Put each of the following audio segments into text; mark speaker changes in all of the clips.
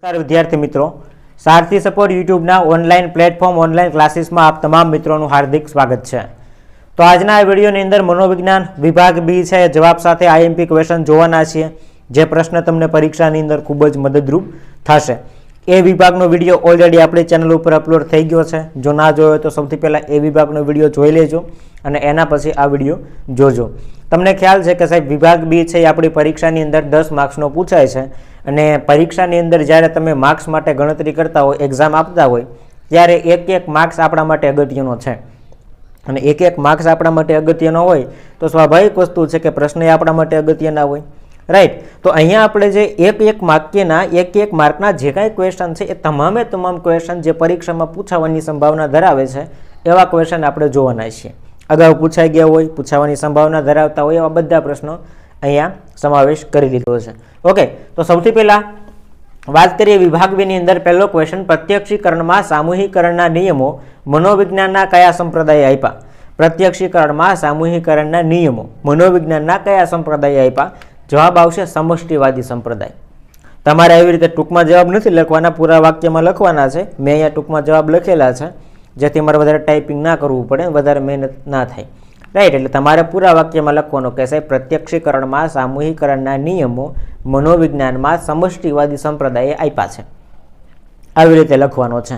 Speaker 1: नमस्कार विद्यार्थी मित्रों, सारथी support YouTube online platform online classes में आप तमाम मित्रों हार्दिक स्वागत है। तो आज आ विडियो अंदर मनोविज्ञान विभाग बी है जवाब साथ आईएमपी क्वेश्चन जोवाना छे, जे प्रश्न तमने परीक्षा अंदर खूब ज मददरूप थशे। ए विभागनो विडियो ऑलरेडी आपणे चेनल पर अपलोड थई गयो छे। जो ना जोयो तो सौथी पहला ए विभागनो विडियो जोई लेजो अने एना पछी आ विडियो जोजो। तमने ख्याल छे के साहेब विभाग बी छे आपणी परीक्षानी अंदर 10 मार्क्सनो पूछाय छे અને પરીક્ષાની અંદર જ્યારે તમે માર્ક્સ માટે ગણતરી કરતા હોય, એક્ઝામ આપતા હોય, ત્યારે એક એક માર્ક્સ આપણા માટે અગત્યનો છે અને એક એક માર્ક્સ આપણા માટે અગત્યનો હોય તો સ્વાભાવિક વસ્તુ છે કે પ્રશ્ન આપણા માટે અગત્યના હોય, રાઈટ। તો અહીંયા આપણે જે એક એક વાક્યના એક એક માર્કના જે કાંઈ ક્વેશ્ચન છે એ તમામે તમામ ક્વેશ્ચન જે પરીક્ષામાં પૂછાવાની સંભાવના ધરાવે છે એવા ક્વેશ્ચન આપણે જોવાના છીએ। અગાઉ પૂછાઈ ગયા હોય, પૂછાવાની સંભાવના ધરાવતા હોય એવા બધા પ્રશ્નો અહીંયા समावेश करी लीधो छे। ओके, तो सौथी पहला बात करिए विभाग बी नी अंदर पहलो क्वेश्चन, प्रत्यक्षीकरण में सामूहिकरणना नियमों मनोविज्ञानना कया संप्रदाय आप्या। प्रत्यक्षीकरण में सामूहिकरणना नियमों मनोविज्ञानना कया संप्रदाय आप्या। जवाब आवशे समष्टिवादी संप्रदाय। तमारे एवी रीते टूंकमां जवाब नथी लखवाना, पूरा वाक्यमां लखवाना छे। मैं अहींया टूंकमां जवाब लखेला छे जेथी मारे वधारे टाइपिंग ना करवू पड़े, वधारे मेहनत ना थाय, राइट। एटले तमारे पूरा वाक्य में लखवानुं के साहेब प्रत्यक्षीकरण में सामूहिकरणना नियमों मनोविज्ञान में समष्टिवादी संप्रदाये आप्या छे, आवी रीते लखवानो छे।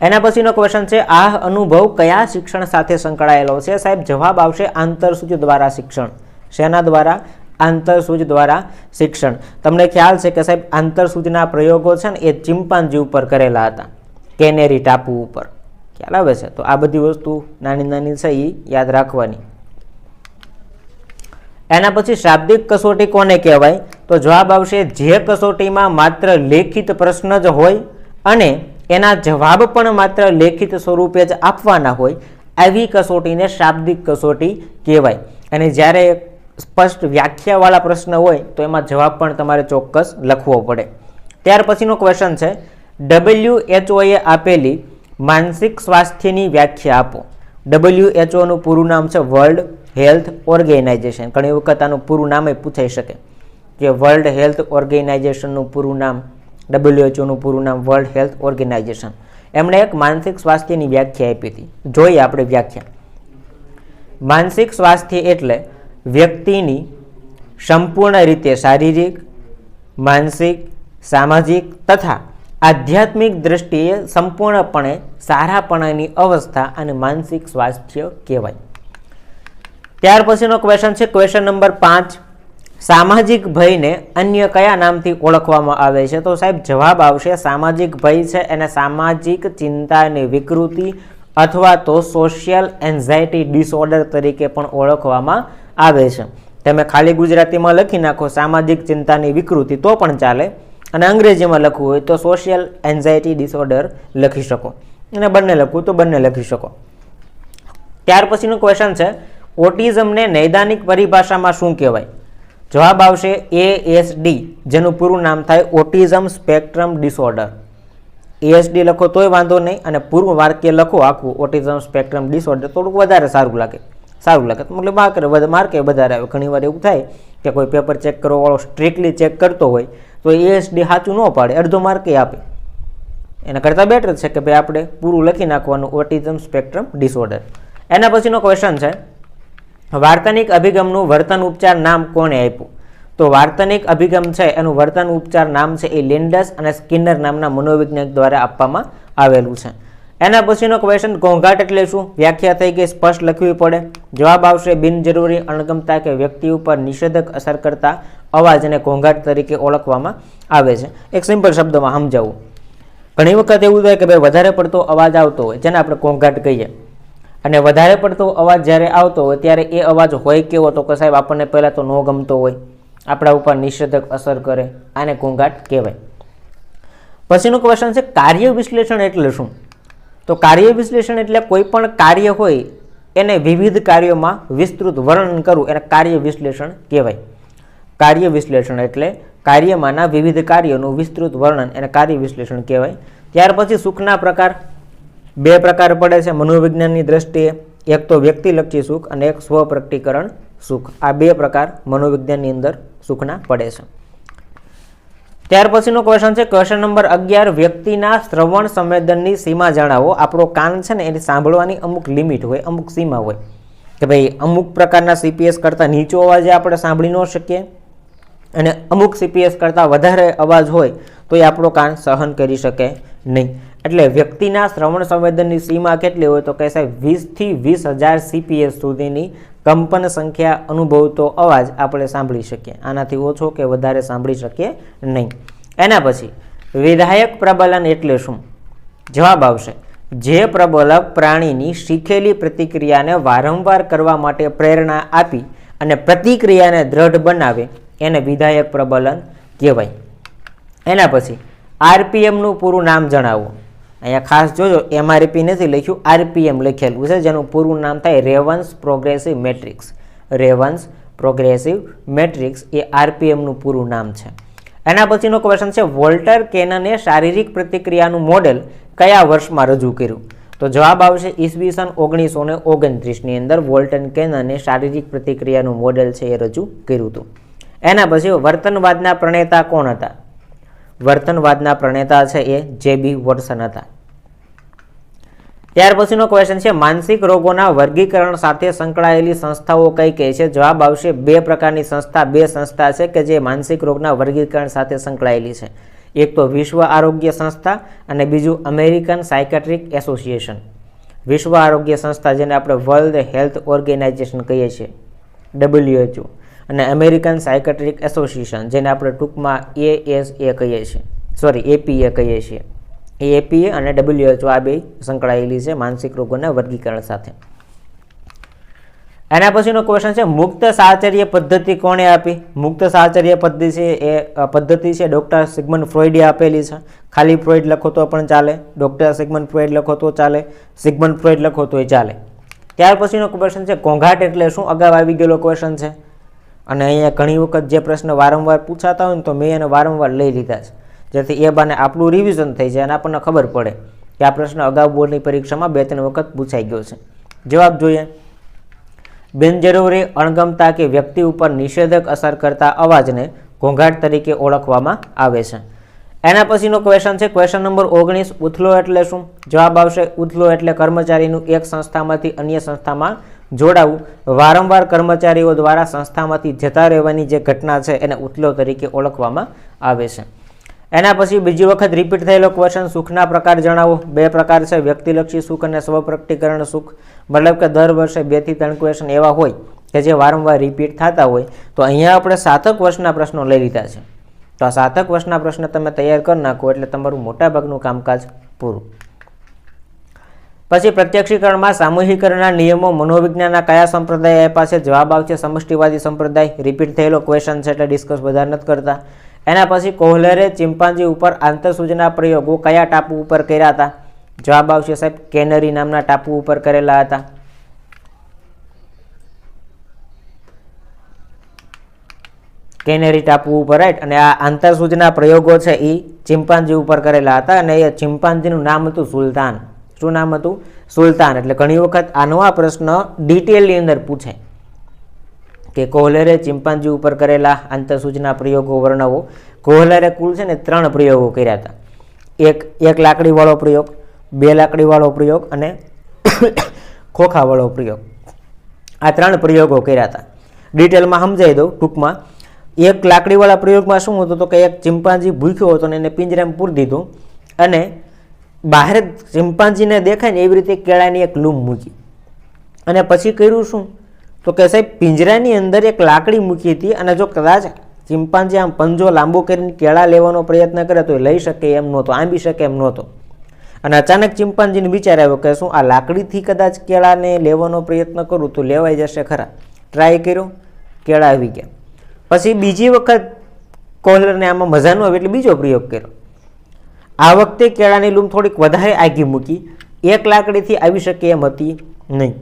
Speaker 1: एना पछीनो क्वेश्चन छे, आ अनुभव कया शिक्षण साथे संकळायेलो छे। साहेब जवाब आवशे आंतरसूच द्वारा शिक्षण। शेना द्वारा? आंतरसूच द्वारा शिक्षण। तमने ख्याल छे के साहेब आंतरसूचना प्रयोगो छे ने ए चिंपांजी उपर करेला हता, केनेरी टापू उपर, ख्याल आवे छे। तो आ बधी वस्तु नानी नानी छे ई याद राखवानी। एना पछी शाब्दिक कसोटी कोने कहेवाय? तो जवाब आवशे जे कसोटीमां मात्र लेखित प्रश्न ज होय अने एना जवाब पण मात्र लेखित स्वरूपे ज आपवाना होय, एवी कसोटीने शाब्दिक कसोटी कहेवाय। अने ज्यारे स्पष्ट व्याख्यावाळा प्रश्न होय तो एमां जवाब पण तमारे चोक्कस लखवो पड़े। त्यार पछीनो क्वेश्चन छे, WHO ए आपेली मानसिक स्वास्थ्यनी व्याख्या आपो। WHO નું પૂરું નામ છે વર્લ્ડ હેલ્થ ઓર્ગેનાઇઝેશન। ઘણી વખત આનું પૂરું નામ પૂછાઈ શકે કે વર્લ્ડ હેલ્થ ઓર્ગેનાઇઝેશનનું પૂરું નામ, WHO નું પૂરું નામ વર્લ્ડ હેલ્થ ઓર્ગેનાઇઝેશન। એમણે એક માનસિક સ્વાસ્થ્યની વ્યાખ્યા આપી હતી। જોઈએ આપણે વ્યાખ્યા। માનસિક સ્વાસ્થ્ય એટલે વ્યક્તિની સંપૂર્ણ રીતે શારીરિક, માનસિક, સામાજિક તથા आध्यात्मिक दृष्टिए संपूर्णपणे सारापणानी अवस्था अने मानसिक स्वास्थ्य कहेवाय। त्यार पछीनो क्वेश्चन छे, क्वेश्चन नंबर 5, सामाजिक भय ने अन्य कया नामथी ओळखवामां आवे छे। तो साहेब जवाब आवशे सामाजिक भय छे एने सामाजिक चिंतानी विकृति अथवा तो सोशियल एंजाइटी डिसऑर्डर तरीके पण ओळखवामां आवे छे। तमे खाली गुजरातीमां लखी नाखो सामाजिक चिंतानी विकृति तो पण चाले, અને અંગ્રેજીમાં લખવું હોય તો સોશિયલ એન્ઝાયટી ડિસઓર્ડર લખી શકો, અને બંને લખવું તો બંને લખી શકો। ત્યાર પછીનો ક્વેશ્ચન છે, ઓટિઝમને નૈદાનિક પરિભાષામાં શું કહેવાય? જવાબ આવશે ASD, જેનું પૂરું નામ થાય ઓટિઝમ સ્પેક્ટ્રમ ડિસઓર્ડર। ASD લખો તોય વાંધો નહીં, અને પૂરું વાક્ય લખો આખું ઓટિઝમ સ્પેક્ટ્રમ ડિસઓર્ડર, થોડુંક વધારે સારું લાગે મતલબ માર્કે વધારે આવે। ઘણી વાર એવું થાય કે કોઈ પેપર ચેક કરવા વાળો સ્ટ્રિક્ટલી ચેક કરતો હોય તો ASD સાચું ન પાડે, અડધો માર્કે આપે। એના કરતાં બેટર છે કે ભાઈ આપણે પૂરું લખી નાખવાનું ઓટિઝમ સ્પેક્ટ્રમ ડિસઓર્ડર। એના પછીનો ક્વેશ્ચન છે, વાર્તનિક અભિગમનું વર્તન ઉપચાર નામ કોણે આપ્યું? તો વાર્તનિક અભિગમ છે એનું વર્તન ઉપચાર નામ છે એ લિન્ડસ અને સ્કિનર નામના મનોવૈજ્ઞાનિક દ્વારા આપવામાં આવેલું છે। એના પછીનો ક્વેશ્ચન, ઘોંઘાટ એટલે શું? વ્યાખ્યા થઈ ગઈ, સ્પષ્ટ લખવી પડે। જવાબ આવશે બિનજરૂરી અણગમતા કે વ્યક્તિ ઉપર નિષેધક અસર કરતા અવાજને ઘોંઘાટ તરીકે ઓળખવામાં આવે છે। એક સિમ્પલ શબ્દમાં સમજાવું, ઘણી વખત એવું થાય કે ભાઈ વધારે પડતો અવાજ આવતો હોય જેને આપણે ઘોંઘાટ કહીએ, અને વધારે પડતો અવાજ જ્યારે આવતો હોય ત્યારે એ અવાજ હોય કેવો? તો કે સાહેબ આપણને પહેલાં તો ન ગમતો હોય, આપણા ઉપર નિષેધક અસર કરે, આને ઘોંઘાટ કહેવાય। પછીનો ક્વેશ્ચન છે, કાર્ય વિશ્લેષણ એટલે શું? તો કાર્ય વિશ્લેષણ એટલે કોઈ પણ કાર્ય હોય એને વિવિધ કાર્યોમાં વિસ્તૃત વર્ણન કરવું એને કાર્ય વિશ્લેષણ કહેવાય। કાર્ય વિશ્લેષણ એટલે કાર્યમાંના વિવિધ કાર્યોનું વિસ્તૃત વર્ણન એને કાર્ય વિશ્લેષણ કહેવાય। ત્યાર પછી સુખના પ્રકાર, બે પ્રકાર પડે છે મનોવિજ્ઞાનની દ્રષ્ટિએ, એક તો વ્યક્તિલક્ષી સુખ અને એક સ્વપ્રકટીકરણ સુખ। આ બે પ્રકાર મનોવિજ્ઞાનની અંદર સુખના પડે છે। ત્યાર પછીનો ક્વેશ્ચન છે ક્વેશ્ચન નંબર 11, વ્યક્તિના શ્રવણ સંવેદનની સીમા જણાવો. આપણો કાન છે ને એની સાંભળવાની અમુક લિમિટ હોય, અમુક સીમા હોય કે ભાઈ અમુક પ્રકારના CPS કરતાં નીચો અવાજે આપણે સાંભળી ન શકીએ અને અમુક CPS કરતાં વધારે અવાજ હોય તો એ આપણો કાન સહન કરી શકે નહીં. એટલે વ્યક્તિના શ્રવણ સંવેદનની સીમા કેટલી હોય તો કહે સાહેબ 20 થી 20,000 CPS સુધીની કંપન સંખ્યા અનુભવતો અવાજ આપણે સાંભળી શકીએ. આનાથી ઓછો કે વધારે સાંભળી શકીએ નહીં. એના પછી વિધાયક પ્રબલન એટલે શું? જવાબ આવશે જે પ્રબલક પ્રાણીની શીખેલી પ્રતિક્રિયાને વારંવાર કરવા માટે પ્રેરણા આપી અને પ્રતિક્રિયાને દ્રઢ બનાવે એને વિધાયક પ્રબલન કહેવાય. એના પછી RPMનું પૂરું નામ જણાવો. અહીંયા ખાસ જોજો MRP નથી લખ્યું, RPM લખેલું છે જેનું પૂરું નામ થાય રેવન્સ પ્રોગ્રેસિવ મેટ્રિક્સ. રેવન્સ પ્રોગ્રેસિવ મેટ્રિક્સ એ RPMનું પૂરું નામ છે. એના પછીનો ક્વેશ્ચન છે વોલ્ટર કેનને શારીરિક પ્રતિક્રિયાનું મોડેલ કયા વર્ષમાં રજૂ કર્યું? તો જવાબ આવશે ઈસવીસન 1929ની અંદર વોલ્ટર કેનને શારીરિક પ્રતિક્રિયાનું મોડેલ છે એ રજૂ કર્યું હતું. એના પછી વર્તનવાદના પ્રણેતા કોણ હતા? વર્તનવાદના પ્રણેતા છે એ JB વોટસન હતા. ત્યાર પછીનો ક્વેશ્ચન છે માનસિક રોગોના વર્ગીકરણ સાથે સંકળાયેલી સંસ્થાઓ કઈ કઈ છે? જવાબ આવશે બે પ્રકારની સંસ્થા, બે સંસ્થા છે કે જે માનસિક રોગના વર્ગીકરણ સાથે સંકળાયેલી છે. એક તો વિશ્વ આરોગ્ય સંસ્થા અને બીજું અમેરિકન સાયકેટ્રિક એસોસિએશન. વિશ્વ આરોગ્ય સંસ્થા જેને આપણે વર્લ્ડ હેલ્થ ઓર્ગેનાઇઝેશન કહીએ છીએ, WHO, અને અમેરિકન સાયકેટ્રિક એસોસિએશન જેને આપણે ટૂંકમાં ASA કહીએ છીએ, APA કહીએ છીએ. એ APA અને WHO આ બે સંકળાયેલી છે માનસિક રોગોના વર્ગીકરણ સાથે. એના પછીનો ક્વેશ્ચન છે મુક્ત સાહચર્ય પદ્ધતિ કોણે આપી? મુક્ત સાહચર્ય પદ્ધતિ છે ડોક્ટર સિગમન્ડ ફ્રોઈડે આપેલી છે. ખાલી ફ્રોઈડ લખો તો પણ ચાલે, ડોક્ટર સિગમન્ડ ફ્રોઈડ લખો તો ચાલે, સિગમન્ડ ફ્રોઈડ લખો તોય ચાલે. ત્યાર પછીનો ક્વેશ્ચન છે ઘોંઘાટ એટલે શું? અગાઉ આવી ગયેલો ક્વેશ્ચન છે અને અહીંયા ઘણી વખત જે પ્રશ્ન વારંવાર પૂછાતા હોય ને તો મેં એને વારંવાર લઈ લીધા છે જેથી એ બાને આપણું રિવિઝન થઈ જાય અને આપણને ખબર પડે કે આ પ્રશ્ન અગાઉ બોર્ડની પરીક્ષામાં 2-3 વખત પૂછાઈ ગયો છે. જવાબ જોઈએ. બિનજરૂરી અણગમતા કે વ્યક્તિ ઉપર નિષેધક અસર કરતા અવાજને ઘોંઘાટ તરીકે ઓળખવામાં આવે છે. એના પછીનો ક્વેશ્ચન છે ક્વેશ્ચન નંબર 19, ઉથલો એટલે શું? જવાબ આવશે ઉથલો એટલે કર્મચારીનું એક સંસ્થામાંથી અન્ય સંસ્થામાં જોડાવું. વારંવાર કર્મચારીઓ દ્વારા સંસ્થામાંથી જતા રહેવાની જે ઘટના છે એને ઉથલો તરીકે ઓળખવામાં આવે છે. એના પછી બીજી વખત રિપીટ થયેલો ક્વેશ્ચન સુખના પ્રકાર જણાવો. બે પ્રકાર છે, વ્યક્તિલક્ષી સુખ અને સ્વપ્રકટીકરણ સુખ. મતલબ કે દર વર્ષે 2 થી 3 ક્વેશ્ચન એવા હોય કે જે વારંવાર રિપીટ થતા હોય. તો અહીંયા આપણે 7 વર્ષના પ્રશ્નો લઈ લીધા છે. તો આ 7 વર્ષના પ્રશ્ન તમે તૈયાર કરી નાખો એટલે તમારું મોટાભાગનું કામકાજ પૂરું. પછી પ્રત્યક્ષીકરણમાં સામૂહિકરણના નિયમો મનોવિજ્ઞાનના કયા સંપ્રદાય આપ્યા છે? જવાબ આવશે સમષ્ટિવાદી સંપ્રદાય. રિપીટ થયેલો ક્વેશ્ચન છે એટલે ડિસ્કસ વધારે નથી કરતા. એના પછી કોહલરે ચિમ્પાન્જી ઉપર આંતરસૂચના પ્રયોગો કયા ટાપુ ઉપર કર્યા હતા? જવાબ આવશે સાહેબ કેનરી નામના ટાપુ ઉપર કરેલા હતા. કેનેરી ટાપુ ઉપર, રાઈટ. અને આ આંતરસૂચના પ્રયોગો છે એ ચિમ્પાન્જી ઉપર કરેલા હતા અને એ ચિમ્પાન્જીનું નામ હતું સુલતાન. શું નામ હતું? સુલતાન. એટલે ઘણી વખત આનો આ પ્રશ્ન ડિટેલની અંદર પૂછે કે કોહલરે ચિમ્પાન્જી ઉપર કરેલા આંતરસૂચના પ્રયોગો વર્ણવો. કોહલરે કુલ છે ને 3 પ્રયોગો કર્યા હતા. એક લાકડીવાળો પ્રયોગ, 2 લાકડીવાળો પ્રયોગ અને ખોખાવાળો પ્રયોગ. આ 3 પ્રયોગો કર્યા હતા. ડિટેલમાં સમજાવી દઉં ટૂંકમાં. એક લાકડીવાળા પ્રયોગમાં શું હતું તો કે એક ચિમ્પાન્જી ભૂખ્યો હતો અને એને પિંજરામાં પૂરી દીધું અને બહાર ચિમ્પાન્જીને દેખાય ને એવી રીતે કેળાની એક લૂમ મૂકી અને પછી કર્યું શું તો કે સાહેબ પિંજરાની અંદર એક લાકડી મૂકી હતી અને જો કદાચ ચિમ્પાન્જી આમ પંજો લાંબો કરીને કેળા લેવાનો પ્રયત્ન કરે તો એ લઈ શકે એમ નહોતો, આંબી શકે એમ નહોતો. અને અચાનક ચિમ્પાન્જીને વિચાર આવ્યો કે શું આ લાકડીથી કદાચ કેળાને લેવાનો પ્રયત્ન કરું તો લેવાઈ જશે ખરા. ટ્રાય કર્યો, કેળા આવી ગયા. પછી બીજી વખત કોહલરને આમાં મજા ન આવી એટલે બીજો પ્રયોગ કર્યો. આ વખતે કેળાની લૂમ થોડીક વધારે આગી મૂકી. એક લાકડીથી આવી શકે એમ હતી નહીં.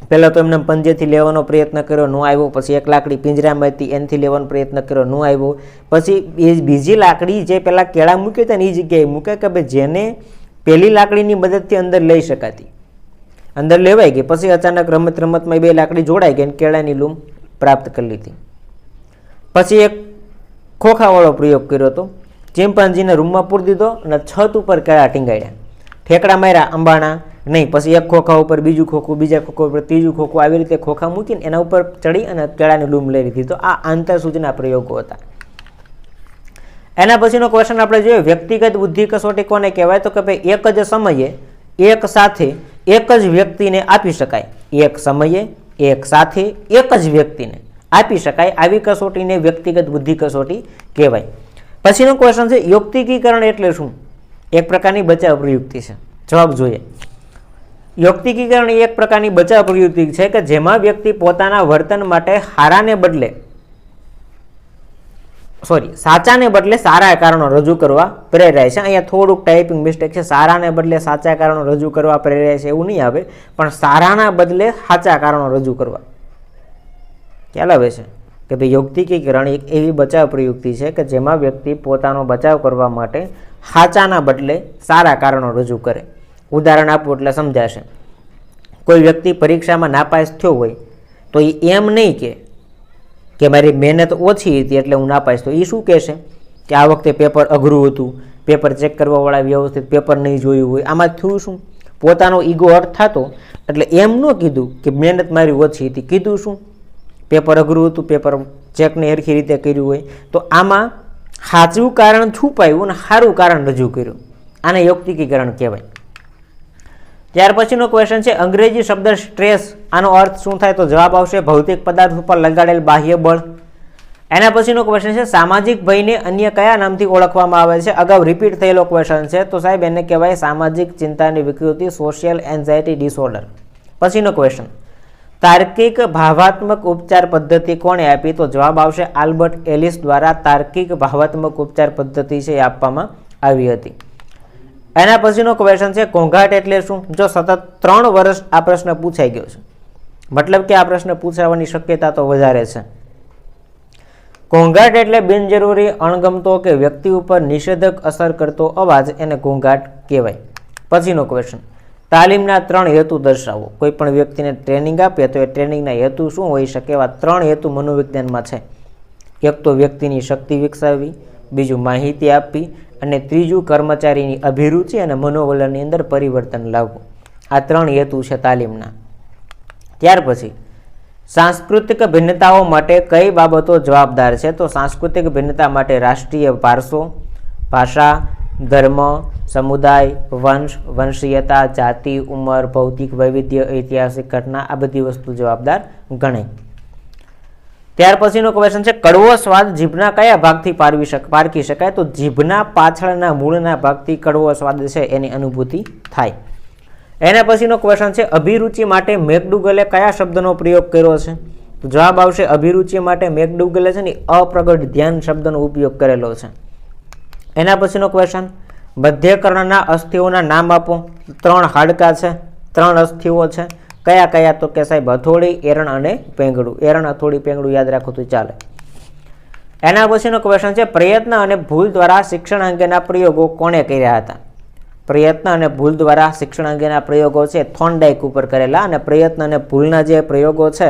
Speaker 1: પહેલાં તો એમને પંજેથી લેવાનો પ્રયત્ન કર્યો, ન આવ્યો. પછી એક લાકડી પિંજરામાં હતી એનાથી લેવાનો પ્રયત્ન કર્યો, ન આવ્યો. પછી એ બીજી લાકડી જે પહેલાં કેળા મૂક્યા હતા ને એ જગ્યાએ મૂકે કે ભાઈ જેને પહેલી લાકડીની મદદથી અંદર લઈ શકાતી, અંદર લેવાઈ ગઈ. પછી અચાનક રમતમાં 2 લાકડી જોડાઈ ગઈ અને કેળાની લૂમ પ્રાપ્ત કરી લીધી. પછી એક ખોખાવાળો પ્રયોગ કર્યો હતો. ચિમ્પાન્જીને રૂમમાં પૂરી દીધો અને છત ઉપર કેળા ટીંગાડ્યા, ઠેકડા માર્યા અંબાણા નહીં, પછી એક ખોખા ઉપર બીજું ખોખું, બીજા ખોખા ઉપર ત્રીજું ખોખું, આવી રીતે ખોખા મૂકીને એના ઉપર ચડી અને કેળાની લૂમ લઈ લીધી. તો આ આંતરસૂચના પ્રયોગો હતા. એના પછીનો ક્વેશ્ચન આપણે જોઈએ, વ્યક્તિગત બુદ્ધિ કસોટી કોને કહેવાય? તો કે ભાઈ એક જ સમયે એક સાથે એક જ વ્યક્તિને આપી શકાય, એક સમયે એક સાથે એક જ વ્યક્તિને આપી શકાય આવી કસોટીને વ્યક્તિગત બુદ્ધિ કસોટી કહેવાય. પછીનો ક્વેશ્ચન છે, યૌક્તિકીકરણ એટલે શું? એક પ્રકારની બચાવ પ્રયુક્તિ છે. જવાબ જોઈએ. યૌક્તિકીકરણ એ એક પ્રકારની બચાવ પ્રયુક્તિ છે કે જેમાં વ્યક્તિ પોતાના વર્તન માટે સાચાને બદલે સારા કારણો રજૂ કરવા પ્રેરાય છે. અહીંયા થોડુંક ટાઈપિંગ મિસ્ટેક છે. સારાને બદલે સાચા કારણો રજૂ કરવા પ્રેરાય છે એવું નહીં આવે, પણ સારાના બદલે સાચા કારણો રજૂ કરવા ખ્યાલ આવે છે કે ભાઈ યૌક્તિકીકરણ એક એવી બચાવ પ્રયુક્તિ છે કે જેમાં વ્યક્તિ પોતાનો બચાવ કરવા માટે સાચાના બદલે સારા કારણો રજૂ કરે. ઉદાહરણ આપવું એટલે સમજાશે. કોઈ વ્યક્તિ પરીક્ષામાં નાપાસ થયો હોય તો એ એમ નહીં કે મારી મહેનત ઓછી હતી એટલે હું નાપાસ થયો. એ શું કહેશે કે આ વખતે પેપર અઘરું હતું, પેપર ચેક કરવાવાળા વ્યવસ્થિત પેપર નહીં જોયું હોય. આમાં થયું શું? પોતાનો ઈગો હર્ટ થતો એટલે એમ ન કીધું કે મહેનત મારી ઓછી હતી, કીધું શું? પેપર અઘરું હતું, પેપર ચેકને સરખી રીતે કર્યું હોય. તો આમાં સાચું કારણ છુપાયું અને સારું કારણ રજૂ કર્યું. આને યૌક્તિકીકરણ કહેવાય. ત્યાર પછીનો ક્વેશ્ચન છે, અંગ્રેજી શબ્દ સ્ટ્રેસ આનો અર્થ શું થાય? તો જવાબ આવશે ભૌતિક પદાર્થ ઉપર લગાડેલ બાહ્ય બળ. એના પછીનો ક્વેશ્ચન છે, સામાજિક ભયને અન્ય કયા નામથી ઓળખવામાં આવે છે? અગાઉ રિપીટ થયેલો ક્વેશ્ચન છે, તો સાહેબ એને કહેવાય સામાજિક ચિંતાની વિકૃતિ, સોશિયલ એન્ઝાયટી ડિસઓર્ડર. પછીનો ક્વેશ્ચન, તાર્કિક ભાવાત્મક ઉપચાર પદ્ધતિ કોણે આપી? તો જવાબ આવશે આલ્બર્ટ એલિસ દ્વારા તાર્કિક ભાવાત્મક ઉપચાર પદ્ધતિ છે એ આપવામાં આવી હતી. એના પછીનો ક્વેશ્ચન છે, ઘોંઘાટ એટલે શું? જો સતત 3 વર્ષ આ પ્રશ્ન પૂછાઈ ગયો છે, મતલબ કે આ પ્રશ્ન પૂછાવાની શક્યતા તો વધારે છે. ઘોંઘાટ એટલે બિનજરૂરી, અણગમતો કે વ્યક્તિ ઉપર નિષેધક અસર કરતો અવાજ, એને ઘોંઘાટ કહેવાય. પછીનો ક્વેશ્ચન, તાલીમના 3 હેતુ દર્શાવો. કોઈ પણ વ્યક્તિને ટ્રેનિંગ આપે તો એ ટ્રેનિંગના હેતુ શું હોઈ શકે? એવા 3 હેતુ મનોવિજ્ઞાનમાં છે. એક તો વ્યક્તિની શક્તિ વિકસાવવી, બીજું માહિતી આપવી અને ત્રીજું કર્મચારીની અભિરુચિ અને મનોવલણની અંદર પરિવર્તન લાવવું. આ 3 હેતુ છે તાલીમના. ત્યાર પછી સાંસ્કૃતિક ભિન્નતાઓ માટે કઈ બાબતો જવાબદાર છે? તો સાંસ્કૃતિક ભિન્નતા માટે રાષ્ટ્રીય વારસો, ભાષા, ધર્મ, સમુદાય, વંશ, વંશીયતા, જાતિ, ઉંમર, ભૌતિક વૈવિધ્ય, ઐતિહાસિક ઘટના, આ બધી વસ્તુ જવાબદાર ગણાય. ત્યાર પછીનો ક્વેશ્ચન છે, કડવો સ્વાદ જીભના કયા ભાગથી પારખી શકાય? તો જીભના પાછળના મૂળના ભાગથી કડવો સ્વાદ છે એની અનુભૂતિ થાય. એના પછીનો ક્વેશ્ચન છે, અભિરુચિ માટે મેકડુગલે કયા શબ્દનો પ્રયોગ કર્યો છે? તો જવાબ આવશે અભિરુચિ માટે મેકડુગલે છે ને અપ્રગટ ધ્યાન શબ્દનો ઉપયોગ કરેલો છે. એના પછીનો ક્વેશ્ચન, મધ્યકર્ણના અસ્થિઓના નામ આપો. 3 હાડકા છે, 3 અસ્થિઓ છે, કયા કયા? તો કે સાહેબ હથોડી, એરણ અને પેંગડું. એરણ, હથોડી, પેંગડું યાદ રાખો તો ચાલે. એના પછીનો ક્વેશ્ચન છે, પ્રયત્ન અને ભૂલ દ્વારા શિક્ષણ અંગેના પ્રયોગો કોણે કર્યા હતા? પ્રયત્ન અને ભૂલ દ્વારા શિક્ષણ અંગેના પ્રયોગો છે થોર્નડાઇક ઉપર કરેલા, અને પ્રયત્ન અને ભૂલના જે પ્રયોગો છે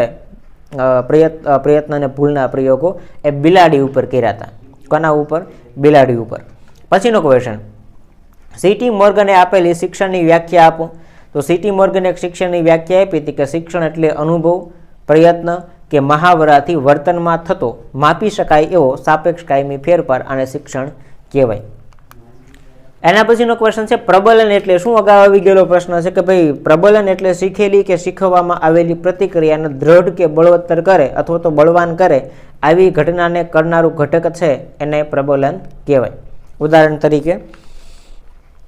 Speaker 1: પ્રયત્ન અને ભૂલના પ્રયોગો એ બિલાડી ઉપર કર્યા હતા. કોના ઉપર? બિલાડી ઉપર. પછીનો ક્વેશ્ચન, સીટી મોર્ગને આપેલી શિક્ષણની વ્યાખ્યા આપો. તો સીટી મોર્ગને એક શિક્ષણની વ્યાખ્યા આપી હતી કે શિક્ષણ એટલે અનુભવ, પ્રયત્ન કે મહાવરાથી વર્તનમાં થતો માપી શકાય એવો સાપેક્ષ કાયમી ફેરફાર, અને શિક્ષણ કહેવાય. એના પછીનો ક્વેશ્ચન છે, પ્રબલન એટલે શું? અગાઉ આવી ગયેલો પ્રશ્ન છે કે ભાઈ પ્રબલન એટલે શીખેલી કે શીખવવામાં આવેલી પ્રતિક્રિયાને દ્રઢ કે બળવત્તર કરે અથવા તો બળવાન કરે આવી ઘટનાને કરનારું ઘટક છે એને પ્રબલન કહેવાય. ઉદાહરણ તરીકે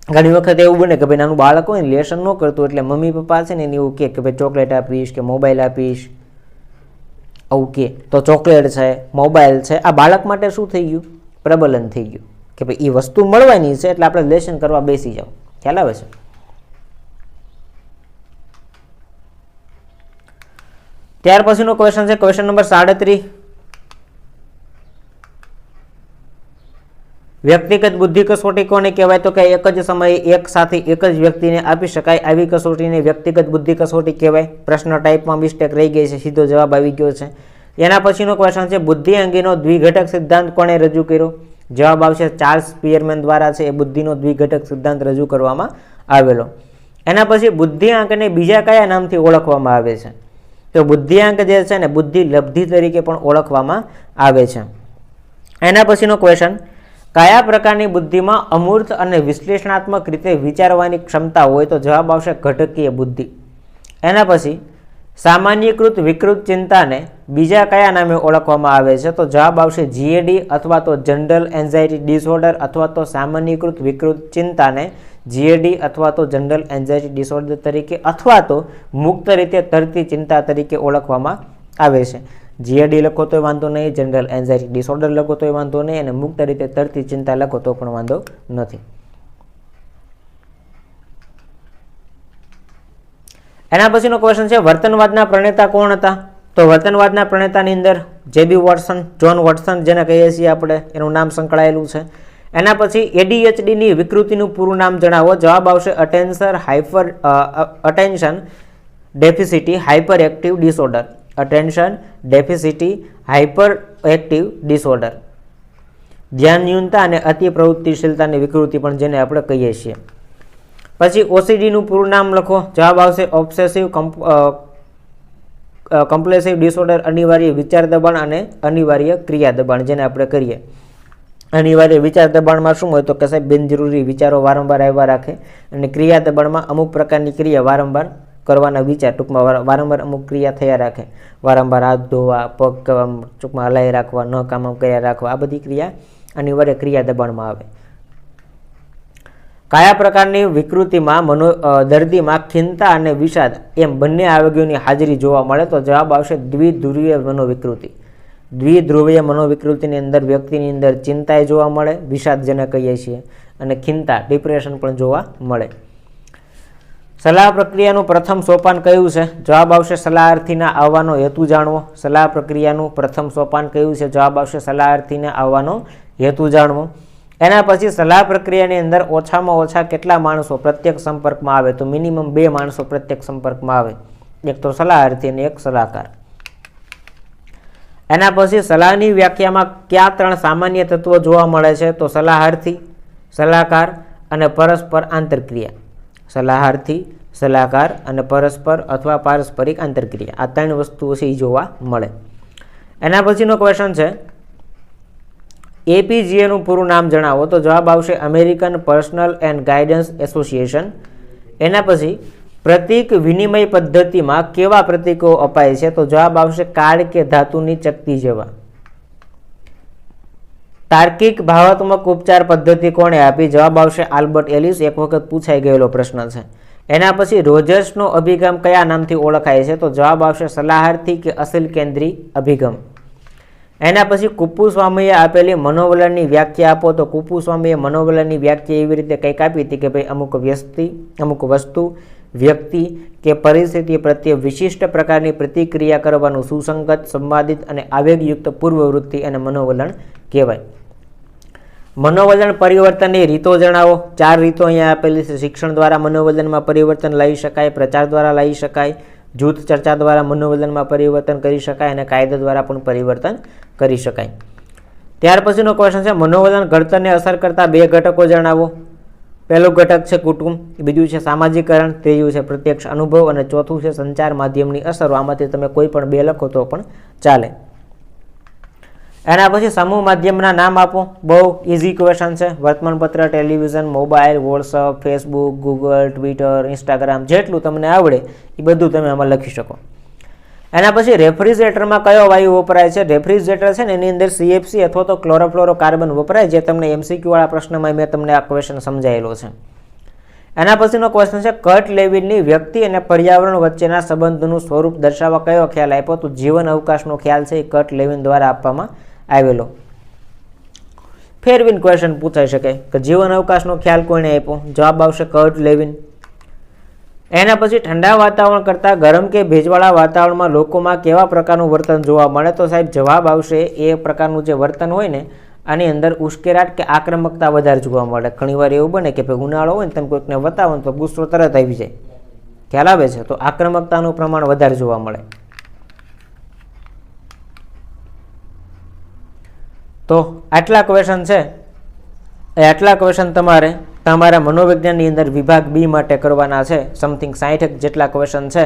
Speaker 1: ઘણી વખત એવું બને કે ભાઈ નાનું બાળક હોય ને લેસન ન કરતું એટલે મમ્મી પપ્પા છે ને એને એવું કે ભાઈ ચોકલેટ આપીશ કે મોબાઈલ આપીશ, આવું કે તો ચોકલેટ છે, મોબાઈલ છે, આ બાળક માટે શું થઈ ગયું? પ્રબલન થઈ ગયું કે ભાઈ એ વસ્તુ મળવાની છે એટલે આપણે લેસન કરવા બેસી જાઓ. ખ્યાલ આવે છે? ત્યાર પછીનો ક્વેશ્ચન છે ક્વેશ્ચન નંબર 37, વ્યક્તિગત બુદ્ધિ કસોટી કોને કહેવાય? તો કે એક જ સમયે એક સાથે એક જ વ્યક્તિને આપી શકાય આવી કસોટીને વ્યક્તિગત બુદ્ધિ કસોટી કહેવાય. પ્રશ્ન ટાઈપમાં મિસ્ટેક રહી ગઈ છે, સીધો જવાબ આવી ગયો છે. એના પછીનો ક્વેશ્ચન છે, બુદ્ધિ અંગેનો દ્વિઘટક સિદ્ધાંત કોણે રજૂ કર્યો? જવાબ આવશે ચાર્લ્સ સ્પીયરમેન દ્વારા છે એ બુદ્ધિનો દ્વિઘટક સિદ્ધાંત રજૂ કરવામાં આવેલો. એના પછી બુદ્ધિઆંકને બીજા કયા નામથી ઓળખવામાં આવે છે? તો બુદ્ધિઆંક જે છે ને બુદ્ધિ લબ્ધિ તરીકે પણ ઓળખવામાં આવે છે. એના પછીનો ક્વેશ્ચન, કયા પ્રકારની બુદ્ધિમાં અમૂર્ત અને વિશ્લેષણાત્મક રીતે વિચારવાની ક્ષમતા હોય? તો જવાબ આવશે ઘટકીય બુદ્ધિ. એના પછી સામાન્યકૃત વિકૃત ચિંતાને બીજા કયા નામે ઓળખવામાં આવે છે? તો જવાબ આવશે GAD અથવા તો જનરલ એન્ઝાયટી ડિસઓર્ડર અથવા તો સામાન્યકૃત વિકૃત ચિંતાને GAD અથવા તો જનરલ એન્ઝાયટી ડિસઓર્ડર તરીકે અથવા તો મુક્ત રીતે તરતી ચિંતા તરીકે ઓળખવામાં આવે છે. GAD લખો તોય વાંધો નહીં, જનરલ એન્ઝાયટી ડિસઓર્ડર લખો તોય વાંધો નહીં, અને મુક્ત રીતે તરતી ચિંતા લખો તો પણ વાંધો નથી. એના પછીનો ક્વેશ્ચન છે, વર્તનવાદના પ્રણેતા કોણ હતા? તો વર્તનવાદના પ્રણેતાની અંદર JB વોટસન, જોન વોટસન જેને કહીએ છીએ આપણે, એનું નામ સંકળાયેલું છે. એના પછી ADHDની વિકૃતિનું પૂરું નામ જણાવો. જવાબ આવશે attention deficit hyper active disorder. Attention deficit hyper active disorder. ધ્યાન ન્યૂનતા અને અતિ પ્રવૃત્તિશીલતાની વિકૃતિ પણ જેને આપણે કહીએ છીએ. પછી OCDનું પૂરું નામ લખો. જવાબ આવશે ઓબ્સેસિવ કમ્પલ્સિવ ડિસઓર્ડર, અનિવાર્ય વિચાર દબાણ અને અનિવાર્ય ક્રિયા દબાણ જેને આપણે કરીએ. અનિવાર્ય વિચાર દબાણમાં શું હોય? તો કે સાહેબ બિનજરૂરી વિચારો વારંવાર આવ્યા રાખે, અને ક્રિયા દબાણમાં અમુક પ્રકારની ક્રિયા વારંવાર કરવાના વિચાર, ટૂંકમાં વારંવાર અમુક ક્રિયા થયા રાખે, વારંવાર હાથ ધોવા, પગ ટૂંકમાં હલાઈ રાખવા, ન કામ કર્યા રાખવા, આ બધી ક્રિયા અનિવાર્ય ક્રિયા દબાણમાં આવે. કયા પ્રકારની વિકૃતિમાં દર્દીમાં ખિન્નતા અને વિષાદ એમ બંને આવેગોની હાજરી જોવા મળે? તો જવાબ આવશે દ્વિધ્રુવીય મનોવિકૃતિ. દ્વિધ્રુવીય મનોવિકૃતિની અંદર વ્યક્તિની અંદર ચિંતાએ જોવા મળે, વિષાદ જેને કહીએ છીએ, અને ખિન્નતા ડિપ્રેશન પણ જોવા મળે. સલાહ પ્રક્રિયાનું પ્રથમ સોપાન કયું છે? જવાબ આવશે સલાહાર્થીના આવવાનો હેતુ જાણવો. સલાહ પ્રક્રિયાનું પ્રથમ સોપાન કયું છે? જવાબ આવશે સલાહાર્થીને આવવાનો હેતુ જાણવો. એના પછી સલાહ પ્રક્રિયાની અંદર ઓછામાં ઓછા કેટલા માણસો પ્રત્યક્ષ સંપર્કમાં આવે? તો મિનિમમ 2 માણસો પ્રત્યક્ષ સંપર્કમાં આવે, એક તો સલાહાર્થી અને એક સલાહકાર. એના પછી સલાહની વ્યાખ્યામાં કયા 3 સામાન્ય તત્વો જોવા મળે છે? તો સલાહાર્થી, સલાહકાર અને પરસ્પર આંતરક્રિયા. સલાહાર્થી, સલાહકાર અને પરસ્પર અથવા પારસ્પરિક આંતરક્રિયા, આ 3 વસ્તુઓ છે એ જોવા મળે. એના પછીનો ક્વેશ્ચન છે, APGAનું પૂરું નામ જણાવો. તો જવાબ આવશે American personal and guidance association. એના પછી પ્રતીક વિનિમય પદ્ધતિમાં કેવા પ્રતીકો અપાય છે? તો જવાબ આવશે કાર્ડ કે ધાતુની ચકતી જેવા. તાર્કિક ભાવાત્મક ઉપચાર પદ્ધતિ કોણે આપી? જવાબ આવશે આલ્બર્ટ એલિસ. એક વખત પૂછાઈ ગયેલો પ્રશ્ન છે. એના પછી રોજર્સનો અભિગમ કયા નામથી ઓળખાય છે? તો જવાબ આવશે સલાહાર્થી કે અસલ કેન્દ્રી અભિગમ. એના પછી કુપ્પુસ્વામીએ આપેલી મનોવલણની વ્યાખ્યા આપો. તો કુપ્પુસ્વામીએ મનોવલણની વ્યાખ્યા એવી રીતે કંઈક આપી હતી કે ભાઈ અમુક વસ્તુ, વ્યક્તિ કે પરિસ્થિતિ પ્રત્યે વિશિષ્ટ પ્રકારની પ્રતિક્રિયા કરવાનું સુસંગત, સંવાદિત અને આવેગયુક્ત પૂર્વવૃત્તિ અને મનોવલણ કહેવાય. મનોવલણ પરિવર્તનની રીતો જણાવો. 4 રીતો અહીંયા આપેલી છે. શિક્ષણ દ્વારા મનોવલણમાં પરિવર્તન લાવી શકાય, પ્રચાર દ્વારા લાવી શકાય, જૂથ ચર્ચા દ્વારા મનોવલણમાં પરિવર્તન કરી શકાય, અને કાયદા દ્વારા પણ પરિવર્તન કરી શકાય. ત્યાર પછીનો ક્વેશ્ચન છે, મનોવલણ ઘડતરને અસર કરતા 2 ઘટકો જણાવો. પહેલું ઘટક છે કુટુંબ, બીજું છે સામાજિકરણ, ત્રીજું છે પ્રત્યક્ષ અનુભવ, અને ચોથું છે સંચાર માધ્યમની અસરો. આમાંથી તમે કોઈ પણ 2 લખો તો પણ ચાલે. એના પછી સમૂહ માધ્યમના નામ આપો. બહુ ઇઝી ક્વેશ્ચન છે. વર્તમાનપત્ર, television, mobile, WhatsApp, Facebook, Google, Twitter, Instagram, જેટલું તમને આવડે એ બધું તમે આમાં લખી શકો. એના પછી રેફ્રિજરેટરમાં કયો વાયુ વપરાય છે? રેફ્રિજરેટર છે ને એની અંદર CFC અથવા તો ક્લોરોફ્લોરોકાર્બન વપરાય, જે તમને MCQ વાળા પ્રશ્નમાં મેં તમને આ ક્વેશ્ચન સમજાયેલો છે. એના પછીનો ક્વેશ્ચન છે, કર્ટ લેવિનની વ્યક્તિ અને પર્યાવરણ વચ્ચેના સંબંધનું સ્વરૂપ દર્શાવવા કયો ખ્યાલ આપ્યો? તો જીવન અવકાશનો ખ્યાલ છે એ કર્ટ લેવિન દ્વારા આપવામાં આવેલો. ફેરવીન ક્વેશ્ચન પૂછાઈ શકે કે જીવન અવકાશનો ખ્યાલ કોઈને આપ્યો? જવાબ આવશે કર્ટ લેવિન. એના પછી ઠંડા વાતાવરણ કરતાં ગરમ કે ભેજવાળા વાતાવરણમાં લોકોમાં કેવા પ્રકારનું વર્તન જોવા મળે? તો સાહેબ જવાબ આવશે એ પ્રકારનું જે વર્તન હોય ને આની અંદર ઉશ્કેરાટ કે આક્રમકતા વધારે જોવા મળે. ઘણીવાર એવું બને કે ભાઈ ઉનાળો હોય ને તમે કોઈકને બતાવો ને તો ગુસ્સો તરત આવી જાય, ખ્યાલ આવે છે? તો આક્રમકતાનું પ્રમાણ વધારે જોવા મળે. તો આટલા ક્વેશ્ચન છે એ આટલા ક્વેશ્ચન તમારે તમારા મનોવિજ્ઞાનની અંદર વિભાગ બી માટે કરવાના છે. સમથિંગ 60 જેટલા ક્વેશ્ચન છે.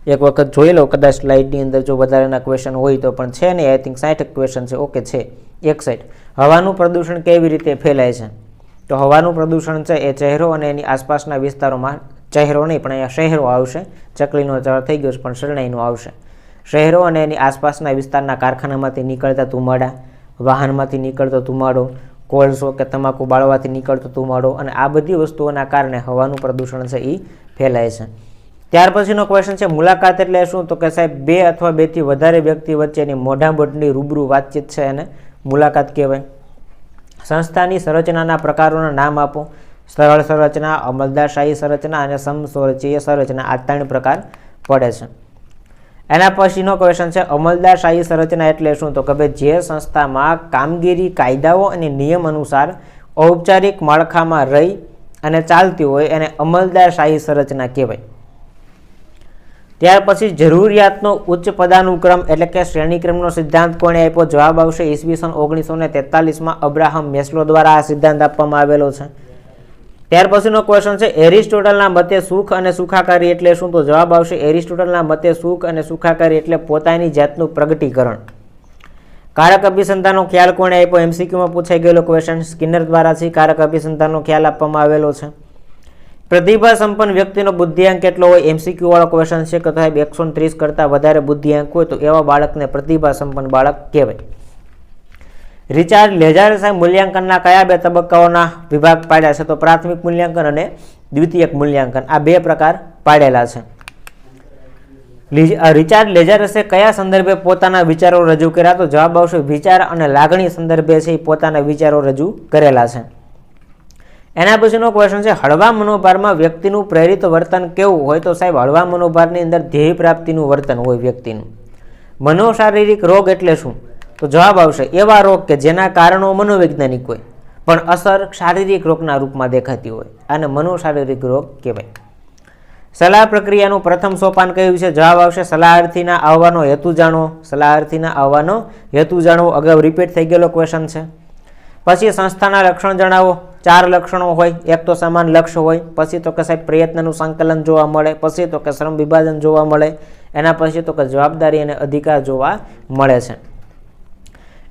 Speaker 1: એક વખત જોઈ લો, કદાચ સ્લાઇડની અંદર જો વધારેના ક્વેશ્ચન હોય તો, પણ છે નહીં. આઈ થિંક 60 ક્વેશ્ચન છે. ઓકે છે. એક સાઈડ હવાનું પ્રદૂષણ કેવી રીતે ફેલાય છે? તો હવાનું પ્રદૂષણ છે એ ચહેરો અને એની આસપાસના વિસ્તારોમાં, ચહેરો નહીં પણ અહીંયા શહેરો આવશે, ચકલીનો ચાર થઈ ગયો છે પણ શરણાઈનું આવશે. શહેરો અને એની આસપાસના વિસ્તારના કારખાનામાંથી નીકળતા ધુમાડા, વાહનમાંથી નીકળતો ધુમાડો, કોલસો કે તમાકુ બાળવાથી નીકળતો ધુમાડો, અને આ બધી વસ્તુઓના કારણે હવાનું પ્રદૂષણ છે એ ફેલાય છે. ત્યાર પછીનો ક્વેશ્ચન છે મુલાકાત એટલે શું? તો કે સાહેબ 2 અથવા 2 થી વધારે વ્યક્તિ વચ્ચેની મોઢામોઢની રૂબરૂ વાતચીત છે એને મુલાકાત કહેવાય. સંસ્થાની સંરચનાના પ્રકારોના નામ આપો. સરળ સંરચના, અમલદારશાહી સંરચના અને સમસંરચીય સંરચના, આ 3 પ્રકાર પડે છે. એના પછીનો ક્વેશ્ચન છે અમલદારશાહી સંરચના એટલે શું? તો કે ભાઈ જે સંસ્થામાં કામગીરી કાયદાઓ અને નિયમ અનુસાર ઔપચારિક માળખામાં રહી અને ચાલતી હોય એને અમલદારશાહી સંરચના કહેવાય. ત્યાર પછી જરૂરિયાતનો ઉચ્ચ પદાનુક્રમ એટલે કે શ્રેણીક્રમનો સિદ્ધાંત કોણે આપ્યો? જવાબ આવશે ઈસવીસન 1943માં અબ્રાહમ મેસ્લો દ્વારા આ સિદ્ધાંત આપવામાં આવેલો છે. ત્યાર પછીનો ક્વેશ્ચન છે એરિસ્ટોટલના મતે સુખ અને સુખાકારી એટલે શું? તો જવાબ આવશે એરિસ્ટોટલના મતે સુખ અને સુખાકારી એટલે પોતાની જાતનું પ્રગટીકરણ. કારક અભિસંધાનનો ખ્યાલ કોણે આપ્યો? એમસીક્યુમાં પૂછાઈ ગયેલો ક્વેશ્ચન સ્કિનર દ્વારાથી કારક અભિસંધાનનો ખ્યાલ આપવામાં આવેલો છે. પ્રતિભા સંપન્ન વ્યક્તિનો બુદ્ધિઆંક કેટલો હોય? એમસીક્યુ વાળો ક્વેશ્ચન છે કે સાહેબ 130 કરતાં વધારે બુદ્ધિઆંક હોય તો એવા બાળકને પ્રતિભા સંપન્ન બાળક કહેવાય. રિચાર્ડ લેજાર્સે મૂલ્યાંકનના કયા 2 તબક્કાઓના વિભાગ પાડ્યા છે? તો પ્રાથમિક મૂલ્યાંકન અને દ્વિતીયક મૂલ્યાંકન, આ 2 પ્રકાર પાડેલા છે. રિચાર્ડ લેજાર્સે કયા સંદર્ભે પોતાના વિચારો રજૂ કર્યા? તો જવાબ આવશે વિચાર અને લાગણી સંદર્ભે છે પોતાના વિચારો રજૂ કરેલા છે. એના પછીનો ક્વેશ્ચન છે હળવા મનોભારમાં વ્યક્તિનું પ્રેરિત વર્તન કેવું હોય? તો સાહેબ હળવા મનોભારની અંદર ધ્યેય પ્રાપ્તિનું વર્તન હોય વ્યક્તિનું. મનોશારીરિક રોગ એટલે શું? તો જવાબ આવશે એવા રોગ કે જેના કારણો મનોવૈજ્ઞાનિક હોય પણ અસર શારીરિક રોગના રૂપમાં દેખાતી હોય, આને મનોશારીરિક રોગ કહેવાય. સલાહ પ્રક્રિયાનું પ્રથમ સોપાન કયું છે? જવાબ આવશે સલાહાર્થીના આવવાનો હેતુ જાણવો. સલાહાર્થીના આવવાનો હેતુ જાણવો અગાઉ રિપીટ થઈ ગયેલો ક્વેશ્ચન છે. પછી સંસ્થાના લક્ષણ જણાવો. 4 લક્ષણો હોય. એક તો સમાન લક્ષ્ય હોય, પછી તો કે સાહેબ પ્રયત્નનું સંકલન જોવા મળે, પછી તો કે શ્રમ વિભાજન જોવા મળે, એના પછી તો કે જવાબદારી અને અધિકાર જોવા મળે છે.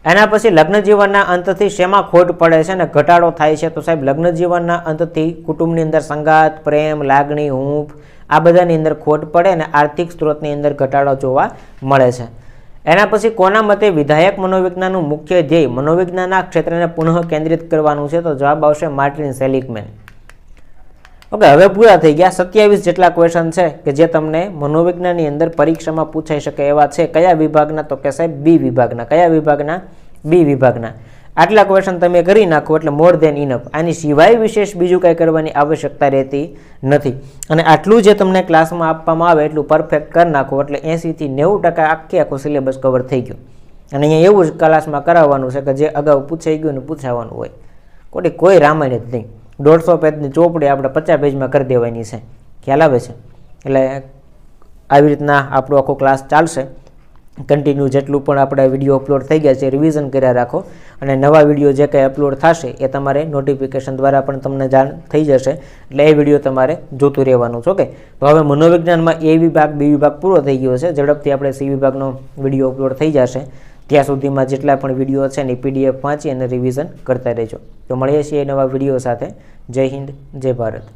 Speaker 1: એના પછી લગ્ન જીવનના અંતથી શેમાં ખોટ પડે છે અને ઘટાડો થાય છે? તો સાહેબ લગ્ન જીવનના અંતથી કુટુંબની અંદર સંગાત, પ્રેમ, લાગણી, હૂંફ આ બધાની અંદર ખોટ પડે અને આર્થિક સ્ત્રોતની અંદર ઘટાડો જોવા મળે છે. એના પછી કોના મતે વિધાયક મનોવિજ્ઞાનનું મુખ્ય ધ્યેય મનોવિજ્ઞાનના ક્ષેત્રને પુનઃ કેન્દ્રિત કરવાનું છે? તો જવાબ આવશે માર્ટિન સેલિગમેન. ઓકે, હવે પૂરા થઈ ગયા. 27 જેટલા ક્વેશ્ચન છે કે જે તમને મનોવિજ્ઞાનની અંદર પરીક્ષામાં પૂછાઈ શકે એવા છે. કયા વિભાગના? તો કે સાહેબ બી વિભાગના. કયા વિભાગના? બી વિભાગના. આટલા ક્વેશ્ચન તમે કરી નાખો એટલે મોર ધેન ઇનફ. આની સિવાય વિશેષ બીજું કંઈ કરવાની આવશ્યકતા રહેતી નથી. અને આટલું જે તમને ક્લાસમાં આપવામાં આવે એટલું પરફેક્ટ કરી નાખો એટલે 80 થી 90% આખો સિલેબસ કવર થઈ ગયો. અને અહીંયા એવું જ ક્લાસમાં કરાવવાનું છે કે જે અગાઉ પૂછાઈ ગયું ને પૂછાવાનું હોય. કોઈ રામાયણ જ નહીં. 150 પેજની ચોપડી આપણે 50 પેજમાં કરી દેવાની છે. ખ્યાલ આવે છે? એટલે આવી રીતના આપણો આખો ક્લાસ ચાલશે. કન્ટિન્યુ જેટલું પણ આપણે વિડીયો અપલોડ થઈ ગયા છે રિવિઝન કર્યા રાખો અને નવા વિડીયો જે કંઈ અપલોડ થશે એ તમારે નોટિફિકેશન દ્વારા પણ તમને જાણ થઈ જશે. એટલે એ વિડીયો તમારે જોતું રહેવાનું છે. ઓકે, તો હવે મનોવિજ્ઞાનમાં એ વિભાગ બી વિભાગ પૂરો થઈ ગયો છે. ઝડપથી આપણે સી વિભાગનો વિડીયો અપલોડ થઈ જશે. ત્યાં સુધીમાં જેટલા પણ વિડીયો છે એની PDF વાંચી અને રિવિઝન કરતા રહેજો. તો મળીએ છીએ નવા વિડીયો સાથે. જય હિન્દ, જય ભારત.